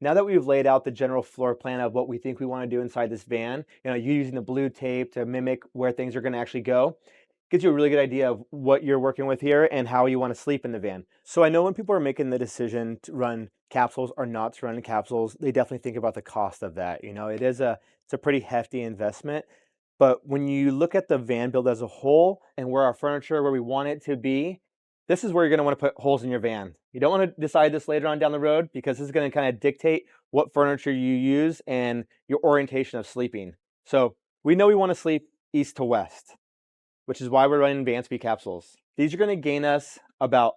Now that we've laid out the general floor plan of what we think we want to do inside this van, you using the blue tape to mimic where things are going to actually go, gives you a really good idea of what you're working with here and how you want to sleep in the van. So I know when people are making the decision to run capsules or not to run capsules, they definitely think about the cost of that. It's a pretty hefty investment. But when you look at the van build as a whole and where our furniture, where we want it to be, this is where you're going to want to put holes in your van. You don't want to decide this later on down the road because this is going to kind of dictate what furniture you use and your orientation of sleeping. So we know we want to sleep east to west, which is why we're running van speed capsules. These are going to gain us about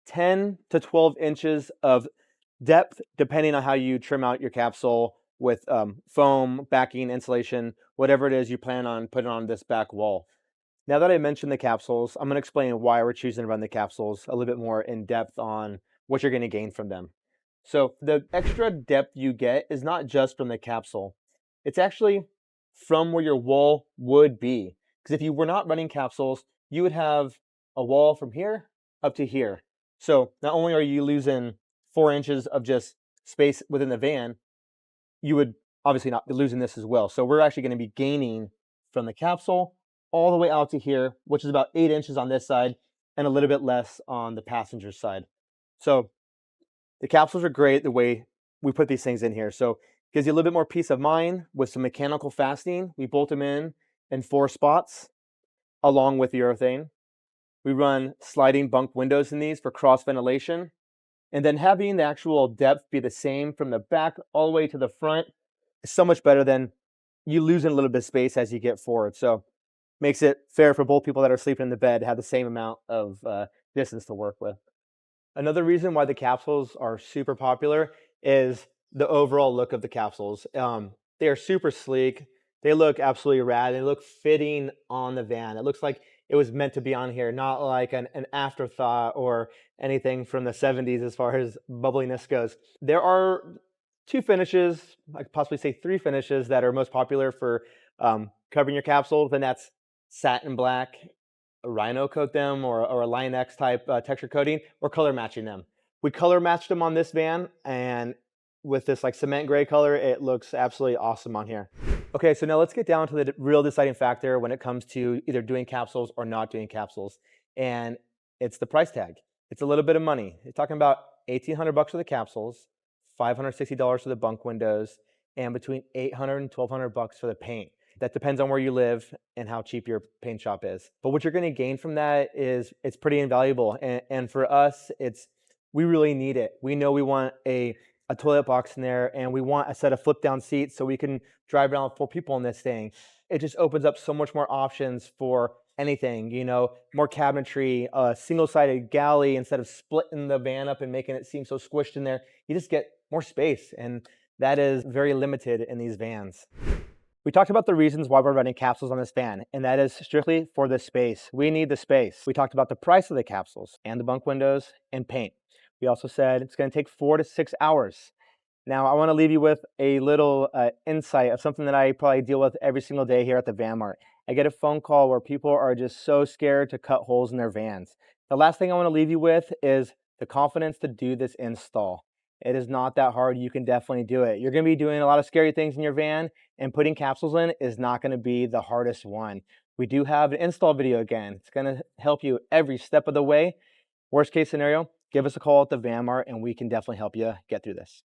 10 to 12 inches of depth, depending on how you trim out your capsule with foam, backing, insulation, whatever it is you plan on putting on this back wall. Now that I mentioned the capsules, I'm going to explain why we're choosing to run the capsules a little bit more in depth on what you're going to gain from them. So the extra depth you get is not just from the capsule. It's actually from where your wall would be. Because if you were not running capsules, you would have a wall from here up to here. So not only are you losing 4 inches of just space within the van, you would obviously not be losing this as well. So we're actually going to be gaining from the capsule all the way out to here, which is about 8 inches on this side and a little bit less on the passenger side. So the capsules are great the way we put these things in here. So it gives you a little bit more peace of mind with some mechanical fastening. We bolt them in 4 spots along with the urethane. We run sliding bunk windows in these for cross ventilation. And then having the actual depth be the same from the back all the way to the front is so much better than you losing a little bit of space as you get forward. So makes it fair for both people that are sleeping in the bed to have the same amount of distance to work with. Another reason why the capsules are super popular is the overall look of the capsules. They are super sleek. They look absolutely rad. They look fitting on the van. It looks like it was meant to be on here, not like an afterthought or anything from the 70s as far as bubbliness goes. There are 2 finishes, I could possibly say 3 finishes that are most popular for covering your capsules, and that's satin black, rhino coat them, or a Line X type texture coating, or color matching them. We color matched them on this van, and with this like cement gray color, it looks absolutely awesome on here. Okay, so now let's get down to the real deciding factor when it comes to either doing capsules or not doing capsules, and it's the price tag. It's a little bit of money. You're talking about $1,800 for the capsules, $560 for the bunk windows, and between $800 and $1,200 for the paint. That depends on where you live and how cheap your paint shop is. But what you're going to gain from that is it's pretty invaluable. And for us, we really need it. We know we want a toilet box in there, and we want a set of flip down seats so we can drive around with 4 people in this thing. It just opens up so much more options for anything, more cabinetry, a single-sided galley instead of splitting the van up and making it seem so squished in there. You just get more space, and that is very limited in these vans. We talked about the reasons why we're running capsules on this van, and that is strictly for the space. We need the space. We talked about the price of the capsules and the bunk windows and paint. We also said it's going to take 4 to 6 hours. Now, I want to leave you with a little insight of something that I probably deal with every single day here at the Van Mart. I get a phone call where people are just so scared to cut holes in their vans. The last thing I want to leave you with is the confidence to do this install. It is not that hard. You can definitely do it. You're going to be doing a lot of scary things in your van, and putting capsules in is not going to be the hardest one. We do have an install video again. It's going to help you every step of the way. Worst case scenario, give us a call at the Van Mart and we can definitely help you get through this.